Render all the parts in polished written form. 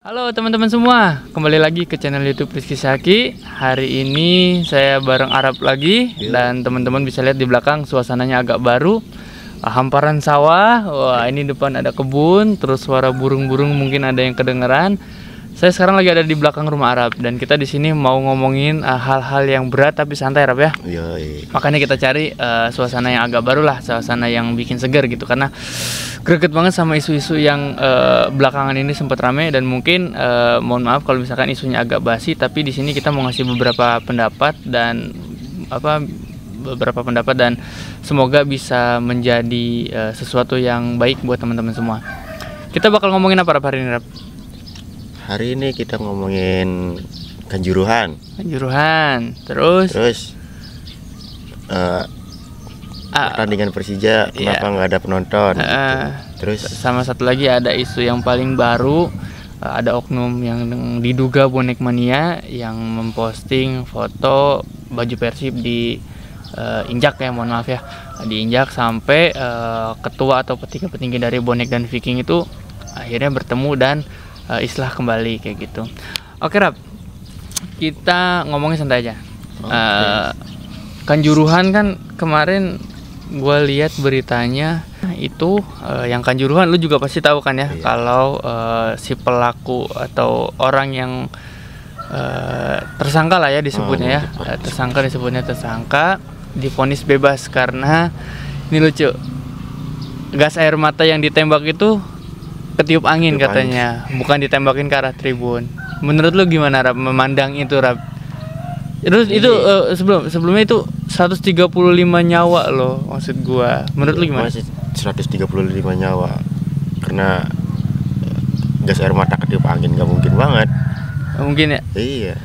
Halo teman-teman semua, kembali lagi ke channel YouTube Rizky Syaki. Hari ini saya bareng Arab lagi dan teman-teman bisa lihat di belakang suasananya agak baru. Hamparan sawah, wah ini depan ada kebun, terus suara burung-burung mungkin ada yang kedengeran. Saya sekarang lagi ada di belakang rumah Arab dan kita di sini mau ngomongin hal-hal yang berat tapi santai Arab ya. Yoi. Makanya kita cari suasana yang agak baru lah, suasana yang bikin segar gitu karena greget banget sama isu-isu yang belakangan ini sempat rame dan mungkin mohon maaf kalau misalkan isunya agak basi, tapi di sini kita mau ngasih beberapa pendapat dan semoga bisa menjadi sesuatu yang baik buat teman-teman semua. Kita bakal ngomongin apa hari ini Rap? Hari ini kita ngomongin Kanjuruhan. Terus pertandingan Persija kenapa nggak ada penonton gitu. Terus sama satu lagi ada isu yang paling baru, ada oknum yang diduga bonek mania yang memposting foto baju Persib di injak ya, mohon maaf ya, diinjak sampai ketua atau petinggi dari bonek dan Viking itu akhirnya bertemu dan islah kembali kayak gitu. Oke Rap, kita ngomongin santai aja. Kanjuruhan kan kemarin gue lihat beritanya itu yang Kanjuruhan, lu juga pasti tahu kan ya, kalau si pelaku atau orang yang tersangka lah ya disebutnya ya, tersangka divonis bebas karena ini lucu, gas air mata yang ditembak itu ketiup angin katanya, bukan ditembakin ke arah tribun. Menurut lu gimana Rap memandang itu Rap? Terus itu sebelumnya itu 135 nyawa loh maksud gua. Menurut lu gimana? Masih 135 nyawa karena gas air mata ketiup angin, nggak mungkin banget. Mungkin ya. Iya.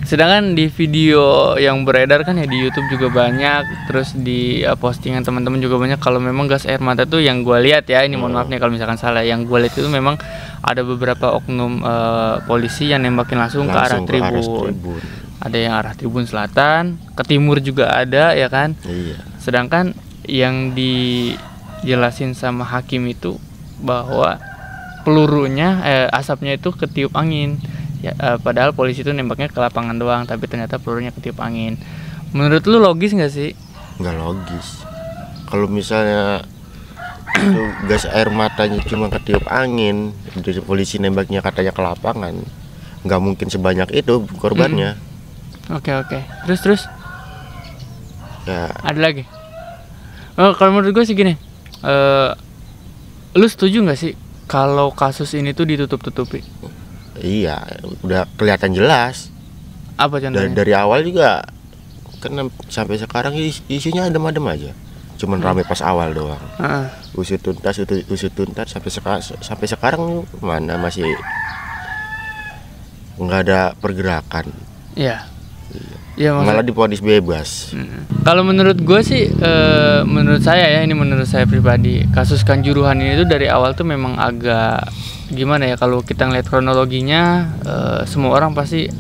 Sedangkan di video yang beredar kan ya di YouTube juga banyak, terus di postingan teman-teman juga banyak. Kalau memang gas air mata tuh yang gue lihat ya, ini mohon maaf nih kalau misalkan salah, yang gue lihat itu memang ada beberapa oknum polisi yang nembakin langsung ke arah tribun. Ada yang arah tribun selatan, ke timur juga ada ya kan. Iya. Sedangkan yang dijelasin sama hakim itu bahwa pelurunya asapnya itu ketiup angin. Ya, padahal polisi itu nembaknya ke lapangan doang, tapi ternyata pelurunya ketiup angin. Menurut lu logis nggak sih? Nggak logis. Kalau misalnya itu gas air matanya cuma ketiup angin, dari polisi nembaknya katanya ke lapangan, nggak mungkin sebanyak itu korbannya. Oke. Terus? Ya. Ada lagi? Kalau menurut gue sih gini, lu setuju nggak sih kalau kasus ini tuh ditutup-tutupi? Iya, udah kelihatan jelas. Apa contohnya? Dari awal juga, kan sampai sekarang isunya adem-adem aja. Cuman rame pas awal doang. Usut tuntas sampai sekarang mana masih nggak ada pergerakan. Iya. Ya, malah divonis bebas. Kalau menurut gue sih, menurut saya pribadi, kasus Kanjuruhan ini tuh dari awal tuh memang agak gimana ya, kalau kita ngeliat kronologinya, semua orang pasti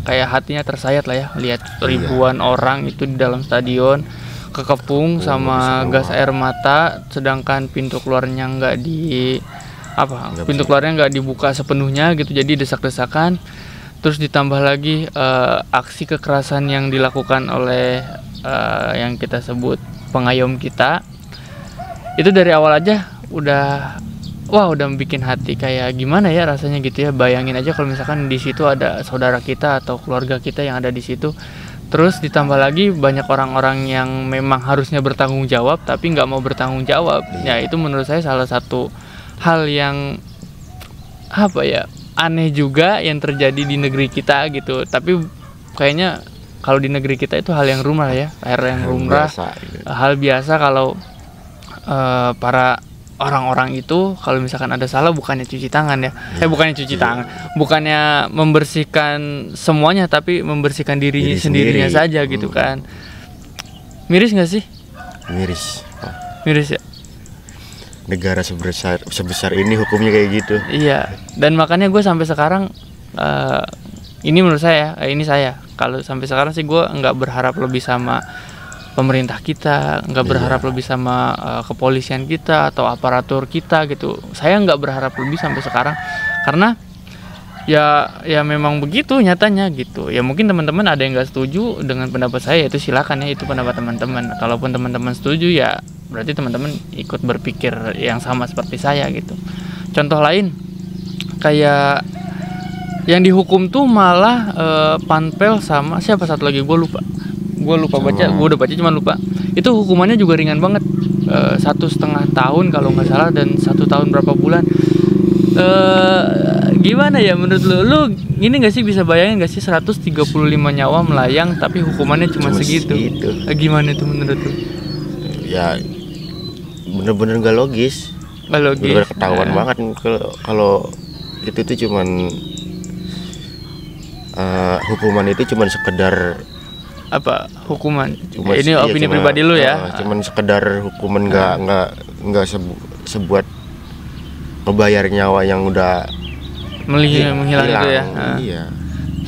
kayak hatinya tersayat lah ya, lihat ribuan orang itu di dalam stadion kekepung sama gas air mata, sedangkan pintu keluarnya nggak dibuka sepenuhnya gitu, jadi desak-desakan. Terus ditambah lagi aksi kekerasan yang dilakukan oleh yang kita sebut pengayom kita, itu dari awal aja udah bikin hati kayak gimana ya rasanya gitu ya. Bayangin aja kalau misalkan di situ ada saudara kita atau keluarga kita yang ada di situ. Terus ditambah lagi banyak orang-orang yang memang harusnya bertanggung jawab tapi nggak mau bertanggung jawab. Ya itu menurut saya salah satu hal yang aneh juga yang terjadi di negeri kita gitu. Tapi kayaknya kalau di negeri kita itu hal yang lumrah ya, hal biasa kalau para orang-orang itu kalau misalkan ada salah bukannya cuci tangan ya, bukannya membersihkan semuanya, tapi membersihkan diri sendirinya saja gitu kan. Miris nggak sih? Miris ya. Negara sebesar ini hukumnya kayak gitu. Iya, dan makanya gue sampai sekarang ini menurut saya, kalau sampai sekarang sih gue nggak berharap lebih sama pemerintah kita, nggak berharap lebih sama kepolisian kita atau aparatur kita gitu. Saya nggak berharap lebih sampai sekarang karena ya memang begitu nyatanya gitu. Ya mungkin teman-teman ada yang nggak setuju dengan pendapat saya, itu silakan ya, itu pendapat teman-teman. Kalaupun teman-teman setuju ya berarti teman-teman ikut berpikir yang sama seperti saya gitu. Contoh lain kayak yang dihukum tuh malah Panpel sama siapa satu lagi gue lupa baca, gue udah baca cuman lupa. Itu hukumannya juga ringan banget, 1,5 tahun kalau nggak salah, dan 1 tahun berapa bulan. Gimana ya menurut lu ini nggak sih, bisa bayangin nggak sih 135 nyawa melayang tapi hukumannya cuma segitu. Gimana itu menurut lu? Ya bener-bener gak logis. Bener ketahuan banget kalau itu tuh cuman hukuman itu cuman sekedar apa hukuman? Ini opini pribadi lu ya. Cuman sekedar hukuman, nggak sebuat membayar nyawa yang udah menghilang itu ya. Iya.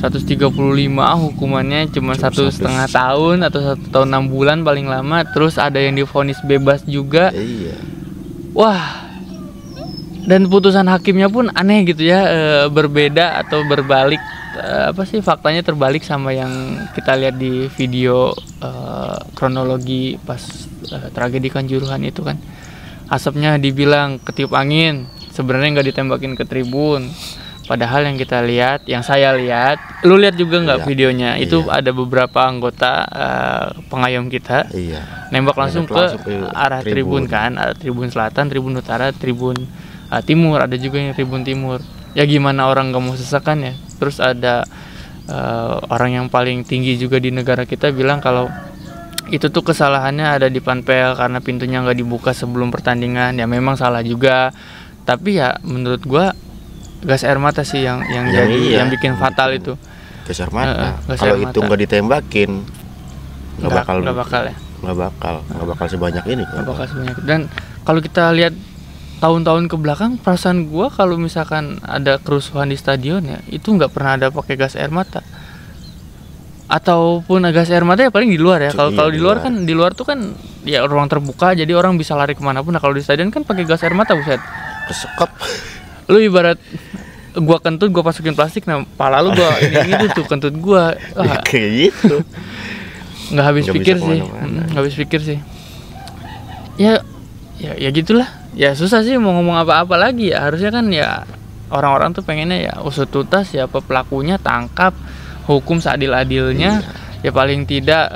135 hukumannya cuma 1,5 tahun atau 1 tahun 6 bulan paling lama, terus ada yang divonis bebas juga. Iya. Wah. Dan putusan hakimnya pun aneh gitu ya, berbeda atau berbalik, apa sih faktanya terbalik sama yang kita lihat di video kronologi pas tragedi Kanjuruhan itu kan. Asapnya dibilang ketiup angin, sebenarnya nggak ditembakin ke tribun. Padahal yang kita lihat, yang saya lihat, lu lihat juga nggak videonya? Itu ada beberapa anggota pengayom kita nembak langsung ke arah tribun kan, arah tribun selatan, tribun utara, tribun timur, ada juga yang tribun timur. Ya gimana orang nggak mau sesakan ya? Terus ada orang yang paling tinggi juga di negara kita bilang kalau itu tuh kesalahannya ada di Panpel karena pintunya nggak dibuka sebelum pertandingan. Ya memang salah juga, tapi ya menurut gua gas air mata sih yang jadi yang bikin fatal itu. Gas air mata. Kalau itu nggak ditembakin nggak bakal sebanyak ini. Nggak bakal sebanyak. Dan kalau kita lihat tahun-tahun ke belakang, perasaan gua kalau misalkan ada kerusuhan di stadion ya itu nggak pernah ada pakai gas air mata. Ataupun gas air mata ya paling di luar ya. Kalau di luar kan, di luar tuh kan ya ruang terbuka, jadi orang bisa lari kemanapun. Nah kalau di stadion kan pakai gas air mata, buset. Kesekap. Lu ibarat gua kentut, gua masukin plastik, nah pala lu gua ini tuh kentut gua. Kayak gitu. Nggak habis pikir sih. Ya gitulah. Ya susah sih mau ngomong apa-apa lagi ya. Harusnya kan ya orang-orang tuh pengennya ya usut tuntas, siapa pelakunya tangkap, hukum seadil-adilnya. Ya paling tidak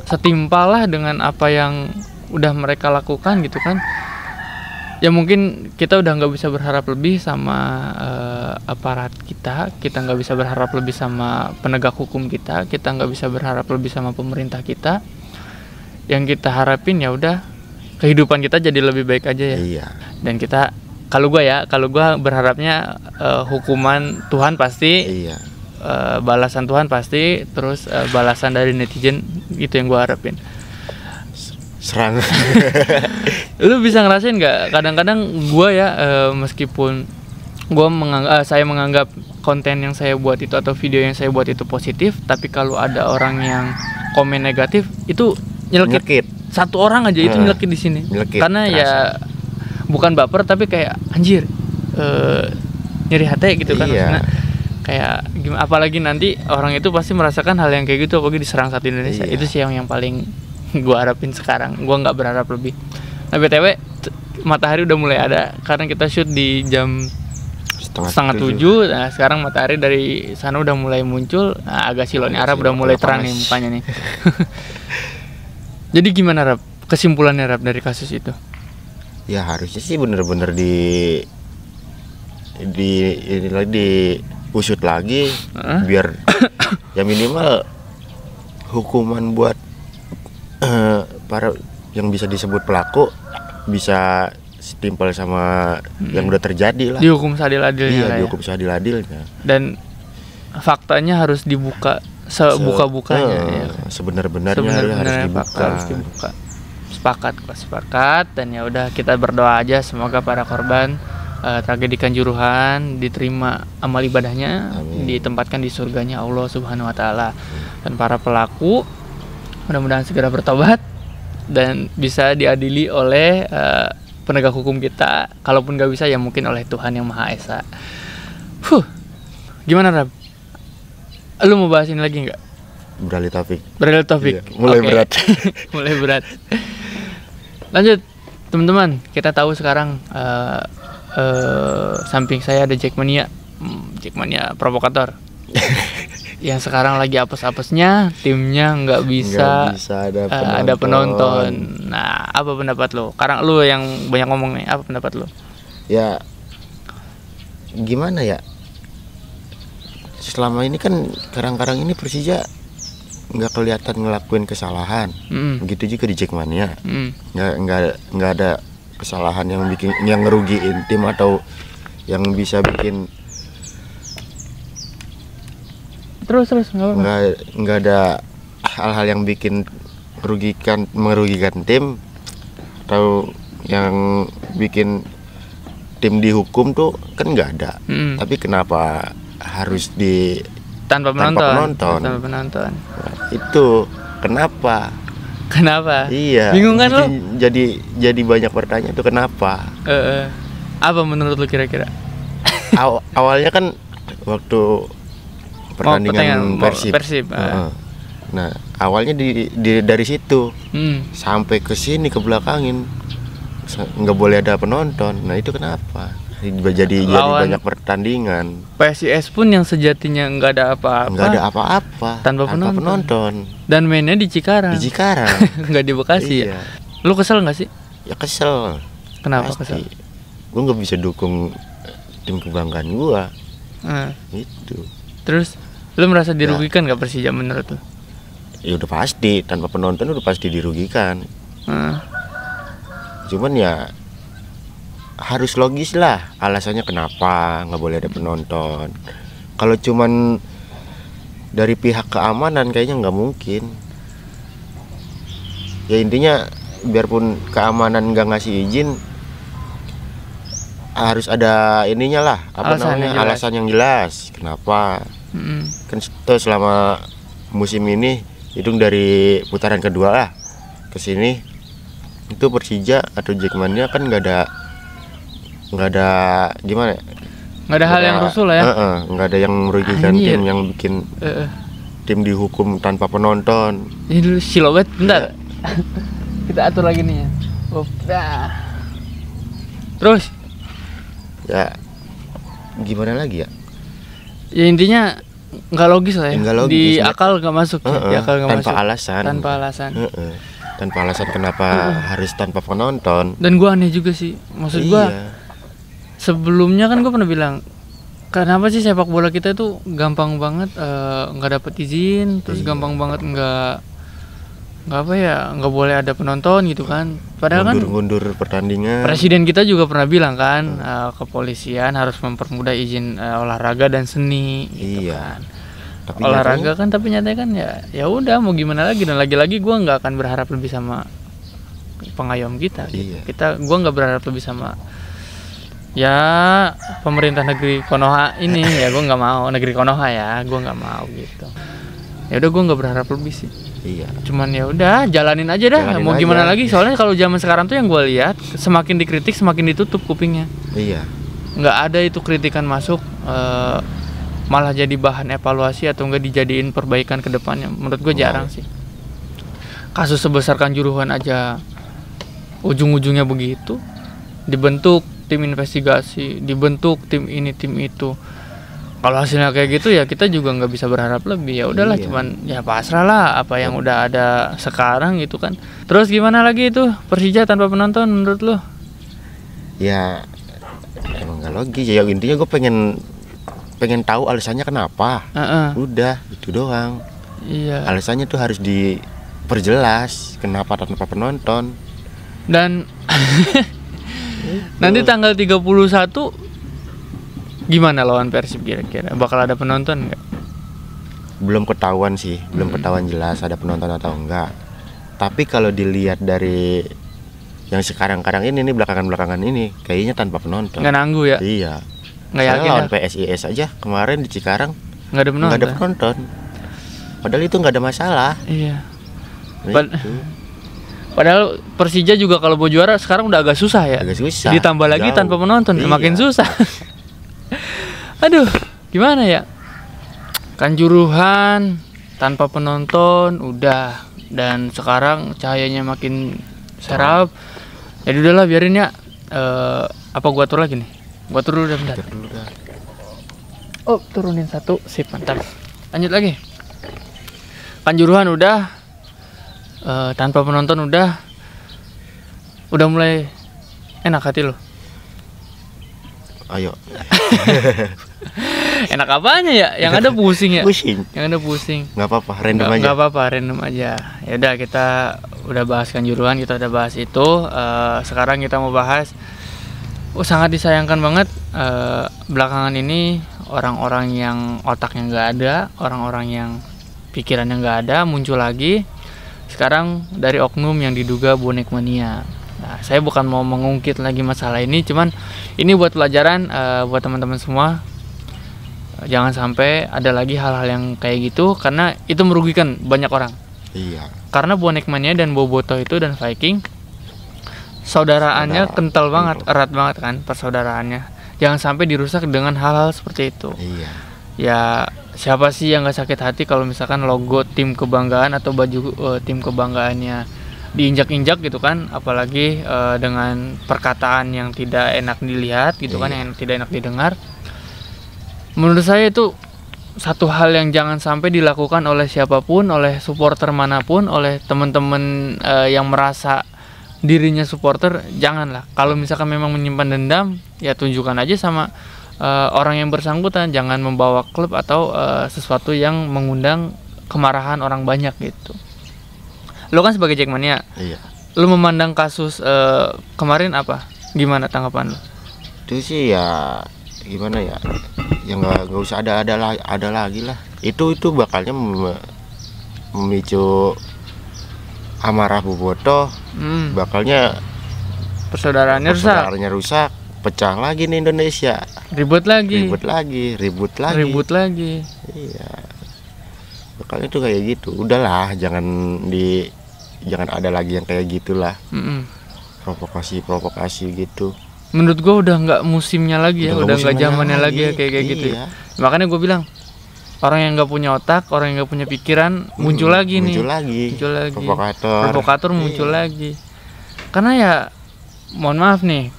setimpal lah dengan apa yang udah mereka lakukan gitu kan. Ya mungkin kita udah nggak bisa berharap lebih sama aparat kita nggak bisa berharap lebih sama penegak hukum kita nggak bisa berharap lebih sama pemerintah kita. Yang kita harapin ya udah kehidupan kita jadi lebih baik aja ya. Iya. Dan kita, kalau gue berharapnya hukuman Tuhan pasti, balasan Tuhan pasti, terus balasan dari netizen, itu yang gue harapin. Serang. Lu bisa ngerasain nggak? Kadang-kadang gue ya, meskipun saya menganggap konten yang saya buat itu atau video yang saya buat itu positif, tapi kalau ada orang yang komen negatif itu nyelekit. Satu orang aja itu nyelekit di sini. Karena kerasa. Ya bukan baper tapi kayak anjir, nyeri hati gitu kan. Maksudnya kayak gimana, apalagi nanti orang itu pasti merasakan hal yang kayak gitu apalagi diserang satu Indonesia. Itu sih yang paling gue harapin sekarang. Gue nggak berharap lebih. Nah BTW matahari udah mulai ada karena kita shoot di jam setengah 7. Nah sekarang matahari dari sana udah mulai muncul. Nah, agak siloni Arab udah mulai terang nih mukanya nih. Jadi gimana Rap? Kesimpulannya Rap dari kasus itu? Ya harusnya sih bener-bener diusut lagi biar ya minimal hukuman buat para yang bisa disebut pelaku bisa setimpal sama yang udah terjadi lah. Dihukum seadil-adilnya. Dihukum seadil-adilnya. Dan faktanya harus dibuka sebuka-bukanya ya. Sebenar-benarnya harus dibuka. Sepakat dan ya udah kita berdoa aja semoga para korban tragedi Kanjuruhan diterima amal ibadahnya. Amin. Ditempatkan di surganya Allah Subhanahu wa taala. Dan para pelaku mudah-mudahan segera bertobat dan bisa diadili oleh penegak hukum kita. Kalaupun nggak bisa ya mungkin oleh Tuhan yang Maha Esa. Gimana Rab? Lu mau bahas ini lagi nggak? Beralih topik. Beralih topik. Iya, mulai Oke. berat. Mulai berat. Lanjut, teman-teman. Kita tahu sekarang samping saya ada Jackmania, Jackmania provokator. Yang sekarang lagi apes-apesnya, timnya nggak bisa, ada penonton. Nah, apa pendapat lo? Sekarang lo yang banyak ngomong nih, apa pendapat lo? Ya gimana ya? Selama ini kan karang-karang ini Persija nggak kelihatan ngelakuin kesalahan. Begitu juga di Jackmania. Nggak ada kesalahan yang ngerugiin tim atau yang bisa bikin. Terus nggak ada hal-hal yang bikin merugikan tim atau yang bikin tim dihukum tuh kan nggak ada. Tapi kenapa harus tanpa penonton? Nah, itu kenapa? Iya. Bingung kan lo? Jadi banyak pertanyaan tuh kenapa? Apa menurut lo kira-kira? Awalnya kan waktu pertandingan Persib. Nah, awalnya dari situ sampai ke sini ke belakangin nggak boleh ada penonton. Nah, itu kenapa? Jadi banyak pertandingan. PSIS pun yang sejatinya nggak ada apa-apa. Tanpa penonton. Dan mainnya di Cikarang. Nggak di Bekasi. Iya. Ya? Lu kesel nggak sih? Ya kesel. Kenapa Pasti. kesel? Gue nggak bisa dukung tim kebanggaan gua. Itu. Terus lu merasa dirugikan nggak Persija menurut lu? Ya udah pasti, tanpa penonton udah pasti dirugikan. Cuman ya harus logis lah alasannya kenapa nggak boleh ada penonton. Kalau cuman dari pihak keamanan kayaknya nggak mungkin. Ya intinya biarpun keamanan nggak ngasih izin, harus ada ininya lah, alasan yang jelas kenapa. Kan selama musim ini hitung dari putaran kedua lah ke sini itu Persija atau Jackmania kan nggak ada gimana? Nggak ada hal yang rusuh lah ya. Nggak ada yang merugikan tim yang bikin tim dihukum tanpa penonton. Ini dulu silobet bentar. Kita atur lagi nih ya. Terus? Ya gimana lagi ya? Ya intinya nggak logis lah ya. Di akal nggak masuk. Di akal nggak masuk. Tanpa alasan kenapa harus tanpa penonton. Dan gua aneh juga sih. Maksud gua sebelumnya kan gua pernah bilang, kenapa sih sepak bola kita itu gampang banget nggak dapet izin, terus gampang banget nggak boleh ada penonton gitu kan. Padahal mundur pertandingan. Presiden kita juga pernah bilang kan, kepolisian harus mempermudah izin olahraga dan seni gitu kan. Tapi olahraga kan, tapi nyatanya kan ya udah mau gimana lagi. Dan lagi-lagi gue nggak akan berharap lebih sama pengayom kita gitu. Gue nggak berharap lebih sama pemerintah negeri Konoha ini. Ya gue nggak mau, negeri Konoha ya, gue nggak mau gitu. Ya udah gue nggak berharap lebih sih. Cuman ya udah jalanin aja dah. Mau gimana lagi? Soalnya kalau zaman sekarang tuh yang gue lihat semakin dikritik semakin ditutup kupingnya. Nggak ada itu kritikan masuk, malah jadi bahan evaluasi atau enggak dijadiin perbaikan ke depannya. Menurut gue jarang sih. Kasus sebesar Kanjuruhan aja ujung-ujungnya begitu. Dibentuk tim investigasi, dibentuk tim ini tim itu. Kalau hasilnya kayak gitu ya kita juga nggak bisa berharap lebih. Ya udahlah, cuman ya pasrah lah apa yang udah ada sekarang gitu kan. Terus gimana lagi itu Persija tanpa penonton menurut lo? Ya emang nggak logis ya. Intinya gue pengen tahu alasannya kenapa. Udah itu doang. Alasannya tuh harus diperjelas kenapa tanpa penonton. Dan nanti tanggal 31 gimana lawan Persib kira-kira? Bakal ada penonton nggak? Belum ketahuan sih, belum ketahuan jelas ada penonton atau enggak. Tapi kalau dilihat dari yang sekarang-karang ini belakangan ini kayaknya tanpa penonton. Nggak nanggu ya? Iya. Nggak yakin lawan PSIS aja kemarin di Cikarang nggak ada penonton. Padahal itu nggak ada masalah. Iya. Padahal Persija juga kalau mau juara sekarang udah agak susah ya. Ditambah lagi tanpa penonton makin susah. Aduh, gimana ya? Kanjuruhan tanpa penonton udah, dan sekarang cahayanya makin serap. Jadi udahlah biarin ya. Apa gua atur lagi nih? Gua turun udah bentar. Oh, turunin satu, sip, mantap. Lanjut lagi. Kanjuruhan udah, tanpa penonton udah mulai enak hati lo. Ayo. Enak apanya ya? Yang ada pusing ya. Yang ada pusing. Nggak apa-apa, random aja. Nggak apa-apa, random aja. Ya udah, kita udah bahas Kanjuruhan, kita udah bahas itu. Sekarang kita mau bahas. Sangat disayangkan banget belakangan ini orang-orang yang otaknya nggak ada, orang-orang yang pikirannya nggak ada muncul lagi. Sekarang dari oknum yang diduga bonek mania. Nah, saya bukan mau mengungkit lagi masalah ini, cuman ini buat pelajaran buat teman-teman semua. Jangan sampai ada lagi hal-hal yang kayak gitu, karena itu merugikan banyak orang. Iya. Karena bonek mania dan bobotoh itu dan Viking saudaraannya kental banget, erat banget kan persaudaraannya. Jangan sampai dirusak dengan hal-hal seperti itu. Iya. Ya siapa sih yang nggak sakit hati kalau misalkan logo tim kebanggaan atau baju tim kebanggaannya diinjak-injak gitu kan, apalagi dengan perkataan yang tidak enak dilihat gitu kan, yang tidak enak didengar. Menurut saya itu satu hal yang jangan sampai dilakukan oleh siapapun, oleh supporter manapun, oleh teman-teman yang merasa dirinya supporter. Janganlah. Kalau misalkan memang menyimpan dendam, ya tunjukkan aja sama orang yang bersangkutan. Jangan membawa klub atau sesuatu yang mengundang kemarahan orang banyak gitu. Lo kan sebagai Jackmania, Iya. lo memandang kasus kemarin apa? Gimana tanggapan lo? Itu sih ya gimana ya? Ya nggak usah ada lagi lah. Itu bakalnya memicu amarah bobotoh. Bakalnya persaudaraannya rusak, pecah lagi nih Indonesia. Ribut lagi. Ribut lagi. Iya. Bakalnya tuh kayak gitu. Udahlah, jangan ada lagi yang kayak gitulah. Provokasi gitu. Menurut gue udah nggak musimnya lagi ya, udah nggak zamannya lagi ya kayak gitu. Iya. Makanya gue bilang orang yang nggak punya otak, orang yang nggak punya pikiran muncul lagi. Provokator muncul lagi. Karena ya mohon maaf nih,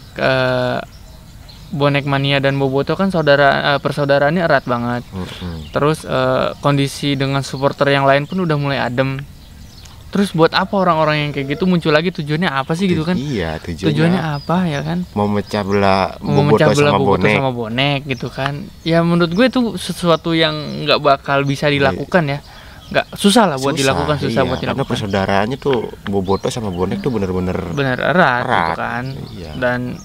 bonek mania dan bobotoh kan persaudaraannya erat banget. Terus kondisi dengan supporter yang lain pun udah mulai adem. Terus buat apa orang-orang yang kayak gitu muncul lagi, tujuannya apa sih gitu kan? Iya, tujuannya apa ya kan? Mau mecah belah bobotoh sama bonek gitu kan? Ya menurut gue itu sesuatu yang nggak bakal bisa dilakukan ya. Nggak, susah lah buat dilakukan, buat dilakukan. Karena persaudaraannya tuh bobotoh sama bonek tuh bener erat gitu kan. Iya. Dan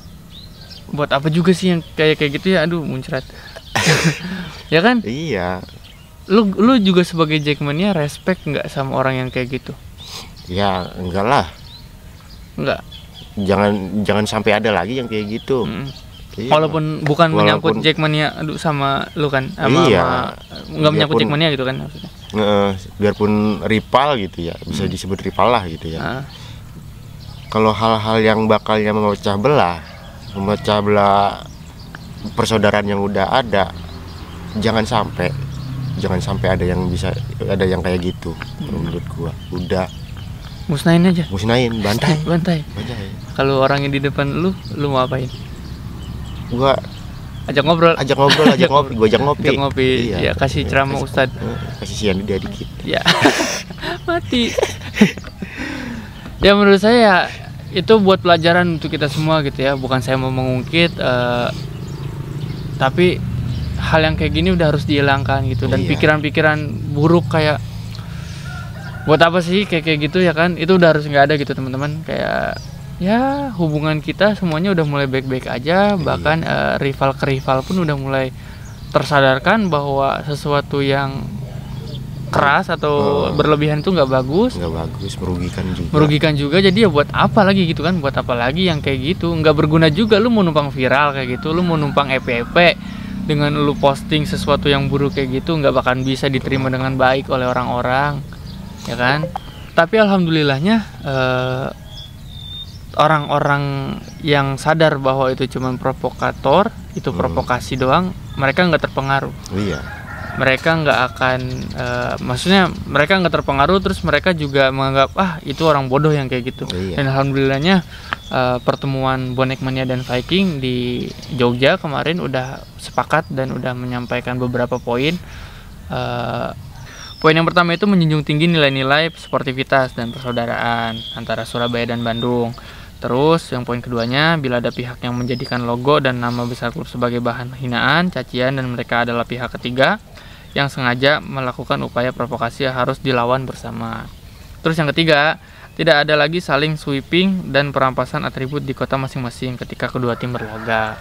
buat apa juga sih yang kayak gitu ya? Aduh, muncrat. Ya kan? Iya. Lu juga sebagai Jackmania respect nggak sama orang yang kayak gitu? Ya enggak lah. Enggak. Jangan sampai ada lagi yang kayak gitu. Iya. Walaupun menyangkut Jackmania sama lu kan, nggak menyangkut Jackmania gitu kan maksudnya. Biarpun rival gitu ya, bisa disebut rival lah gitu ya. Kalau hal-hal yang bakalnya memecah belah persaudaraan yang udah ada, jangan sampai ada yang kayak gitu. Menurut gua udah musnahin aja. Bantai. Kalau orangnya di depan lu mau apain? Gua ajak ngobrol. Gua ajak ngopi. Iya, kasih ceramah Ustadz. Kasih sian dia dikit. Ya. Mati. Ya menurut saya itu buat pelajaran untuk kita semua gitu ya. Bukan saya mau mengungkit, tapi hal yang kayak gini udah harus dihilangkan gitu. Dan pikiran-pikiran buruk kayak buat apa sih kayak gitu ya kan, itu udah harus nggak ada gitu teman-teman. Kayak ya hubungan kita semuanya udah mulai baik-baik aja. Bahkan rival ke rival pun udah mulai tersadarkan bahwa sesuatu yang keras atau berlebihan itu nggak bagus, merugikan juga. Jadi ya buat apa lagi gitu kan, buat apa lagi yang kayak gitu, nggak berguna juga. Lu mau numpang viral kayak gitu, lu mau numpang EP dengan lu posting sesuatu yang buruk kayak gitu, nggak bakal bisa diterima dengan baik oleh orang-orang ya kan. Tapi alhamdulillahnya orang-orang yang sadar bahwa itu cuma provokator, itu provokasi doang, mereka nggak terpengaruh. Iya. mereka nggak akan maksudnya mereka nggak terpengaruh, terus mereka juga menganggap itu orang bodoh yang kayak gitu. Iya. Dan alhamdulillahnya pertemuan Bonek Mania dan Viking di Jogja kemarin udah sepakat dan udah menyampaikan beberapa poin. Poin yang pertama itu menjunjung tinggi nilai-nilai sportivitas dan persaudaraan antara Surabaya dan Bandung. Terus yang poin keduanya, bila ada pihak yang menjadikan logo dan nama besar klub sebagai bahan hinaan, cacian, dan mereka adalah pihak ketiga yang sengaja melakukan upaya provokasi, harus dilawan bersama. Terus yang ketiga, tidak ada lagi saling sweeping dan perampasan atribut di kota masing-masing ketika kedua tim berlaga.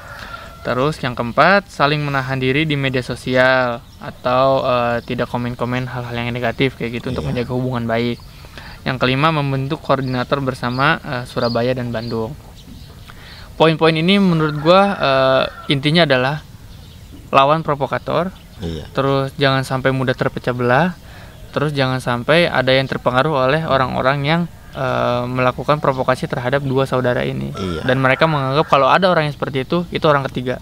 Terus yang keempat, saling menahan diri di media sosial atau tidak komen-komen hal-hal yang negatif kayak gitu untuk menjaga hubungan baik. Yang kelima, membentuk koordinator bersama Surabaya dan Bandung. Poin-poin ini menurut gua intinya adalah lawan provokator. Iya. Terus jangan sampai mudah terpecah belah. Terus jangan sampai ada yang terpengaruh oleh orang-orang yang melakukan provokasi terhadap dua saudara ini. Iya. Dan mereka menganggap kalau ada orang yang seperti itu orang ketiga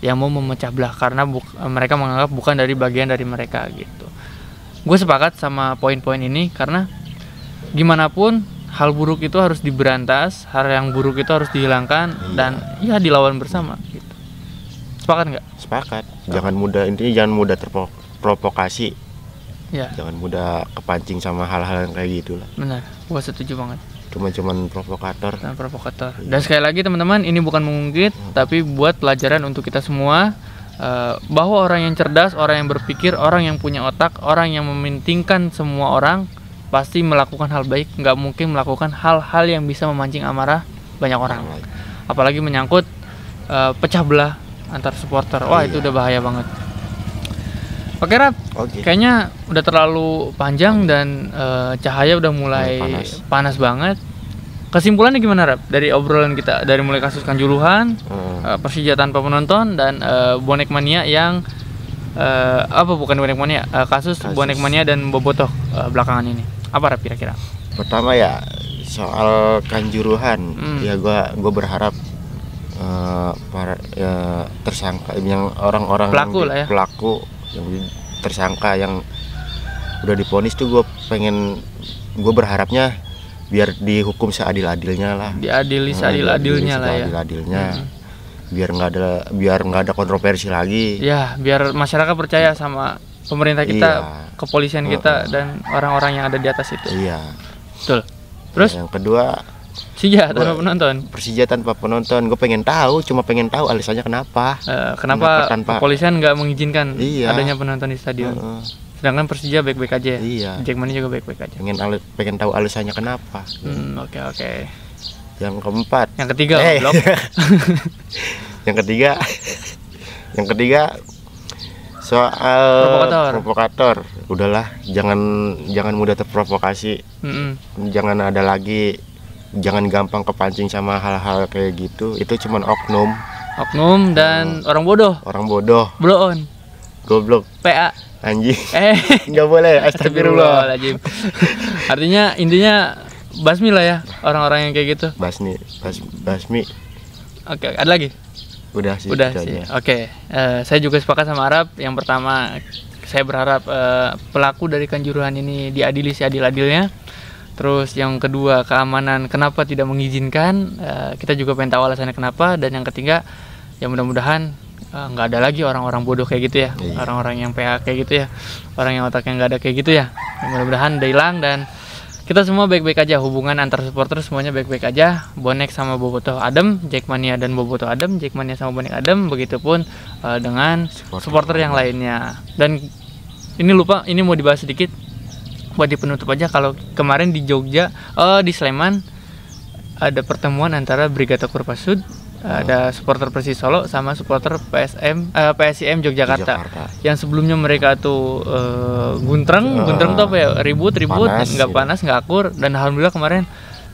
yang mau memecah belah karena mereka menganggap bukan dari bagian dari mereka gitu. Gue sepakat sama poin-poin ini karena gimana pun hal buruk itu harus diberantas, hal yang buruk itu harus dihilangkan. Iya. Dan ya dilawan bersama gitu. Sepakat nggak? Sepakat. Jangan mudah, intinya jangan mudah terprovokasi. Ya. Jangan mudah kepancing sama hal-hal yang kayak gitu lah. Benar, gue setuju banget. Cuman provokator. Dan provokator. Dan sekali lagi teman-teman, ini bukan mengungkit, tapi buat pelajaran untuk kita semua bahwa orang yang cerdas, orang yang berpikir, orang yang punya otak, orang yang mementingkan semua orang pasti melakukan hal baik, nggak mungkin melakukan hal-hal yang bisa memancing amarah banyak orang. Apalagi menyangkut pecah belah antar supporter. Wah, itu udah bahaya banget. Oke, Rap. Oke. Kayaknya udah terlalu panjang dan cahaya udah mulai panas banget. Kesimpulannya gimana, Rap? Dari obrolan kita, dari mulai kasus Kanjuruhan, Persija tanpa penonton, dan Bonek Mania yang bukan Bonek Mania, kasus Bonek Mania dan Bobotoh belakangan ini. Apa, Rap, kira-kira? Pertama ya soal Kanjuruhan, ya gua berharap para tersangka yang orang-orang pelaku lah ya. Pelaku yang tersangka yang udah divonis tuh gue berharapnya biar dihukum seadil-adilnya lah. Diadili seadil-adilnya lah ya. Biar nggak ada kontroversi lagi. Ya, biar masyarakat percaya sama pemerintah kita, kepolisian kita, dan orang-orang yang ada di atas itu. Iya. Betul. Terus yang kedua, Persija tanpa penonton. Gue pengen tahu alasannya kenapa. Kenapa kepolisian nggak mengizinkan adanya penonton di stadion? Sedangkan Persija baik-baik aja. Iya. Jackmania juga baik-baik aja. Pengen tahu alasannya kenapa. Oke. Yang keempat. Yang ketiga, blok. Yang ketiga soal provokator. Udahlah, jangan mudah terprovokasi. Jangan jangan gampang kepancing sama hal-hal kayak gitu. Itu cuman oknum dan orang bodoh blow on goblok PA anjing nggak boleh, astagfirullahaladzim. Artinya intinya basmi lah ya orang-orang yang kayak gitu. Basmi. Oke, ada lagi? Udah sih. Oke. Saya juga sepakat sama Arab. Yang pertama, saya berharap pelaku dari Kanjuruhan ini diadili seadil-adilnya. Terus yang kedua, keamanan, kenapa tidak mengizinkan, kita juga pengen tahu alasannya kenapa. Dan yang ketiga, ya mudah-mudahan nggak ada lagi orang-orang bodoh kayak gitu ya. Orang-orang yang PA kayak gitu ya, orang yang otaknya nggak ada kayak gitu ya. Mudah-mudahan udah hilang dan kita semua baik-baik aja, hubungan antar supporter semuanya baik-baik aja. Bonek sama Bobotoh adem, Jackmania dan Bobotoh adem, Jackmania sama Bonek adem, begitupun dengan supporter yang lainnya. Dan ini mau dibahas sedikit buat di penutup aja. Kalau kemarin di Jogja, di Sleman ada pertemuan antara Brigata Kopassus, ada supporter Persis Solo sama supporter PSIM Yogyakarta. Yang sebelumnya mereka tuh guntreng tuh apa ya, ribut nggak panas nggak akur, dan alhamdulillah kemarin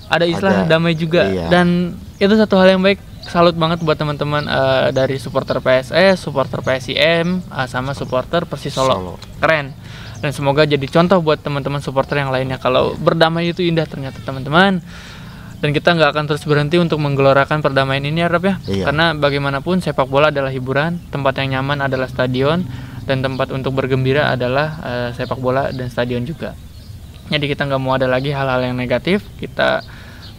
ada istilah damai juga. Dan itu satu hal yang baik. Salut banget buat teman-teman dari supporter PSS, supporter PSIM, sama supporter Persis Solo. Keren. Dan semoga jadi contoh buat teman-teman supporter yang lainnya kalau berdamai itu indah ternyata, teman-teman. Dan kita nggak akan terus berhenti untuk menggelorakan perdamaian ini, Arab ya. Karena bagaimanapun sepak bola adalah hiburan, tempat yang nyaman adalah stadion, dan tempat untuk bergembira adalah sepak bola dan stadion juga. Jadi kita nggak mau ada lagi hal-hal yang negatif, kita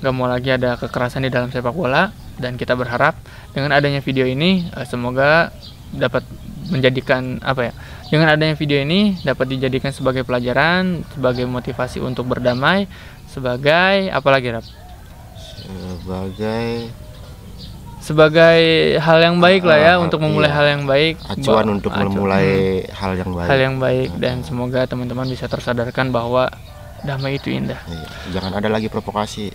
nggak mau lagi ada kekerasan di dalam sepak bola, dan kita berharap dengan adanya video ini semoga dapat menjadikan dengan adanya video ini dapat dijadikan sebagai pelajaran, sebagai motivasi untuk berdamai, sebagai apa lagi, Rap? Sebagai hal yang baik lah ya, untuk memulai hal yang baik, acuan untuk memulai hal yang baik, dan semoga teman-teman bisa tersadarkan bahwa damai itu indah. Jangan ada lagi provokasi.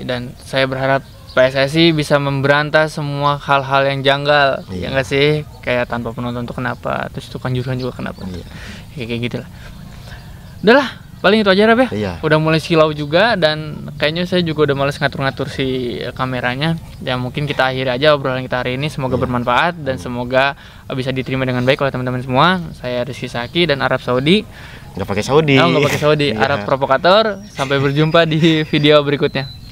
Dan saya berharap PSSI bisa memberantas semua hal-hal yang janggal, ya nggak sih? Kayak tanpa penonton tuh kenapa, terus tukang jurusan juga kenapa, kayak gitulah. Udahlah, paling itu aja, Rab, ya. Udah mulai silau juga, dan kayaknya saya juga udah males ngatur-ngatur si kameranya. Ya mungkin kita akhiri aja obrolan kita hari ini. Semoga bermanfaat dan semoga bisa diterima dengan baik oleh teman-teman semua. Saya Rizky Saki dan Arab Saudi. Nggak pakai Saudi. Arab Provokator. Sampai berjumpa di video berikutnya.